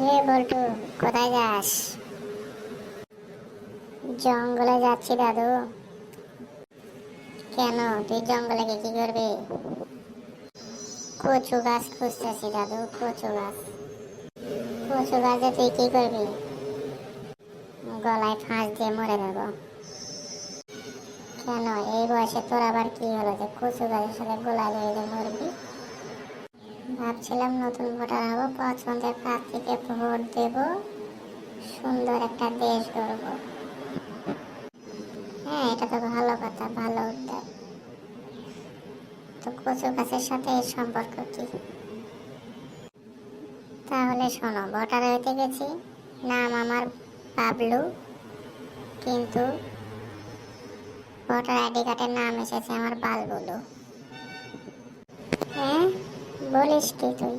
রে বল্টু, কোথায় যাস? জঙ্গলে যাচ্ছি দাদু। কেন, তুই জঙ্গলে গিয়ে কি করবি? কচু গাছ খুঁজতেছি দাদু, কচু গাছ। কচু গাছে তুই কি করবি? গলায় ফাঁস দিয়ে মরে যাবো। কেন, এই বয়সে তোর আবার কি হলো যে কচু গাছের সাথে গলায় ধরে মরবি? ভাবছিলাম নতুন ভোটার হবো, পছন্দের প্রার্থীকে ভোট দেব, সুন্দর একটা দেশ গড়ব। হ্যাঁ, এটা তো ভালো কথা, ভালো উদ্যোগ। তো কচু গাছের সাথে এর সম্পর্ক কি? তাহলে শোনো, ভোটার হইতে গেছি, নাম আমার বাবলু, কিন্তু ভোটার আইডি কার্ডের নাম এসেছে আমার বালবুলু। হ্যাঁ, বলিস কি তুই?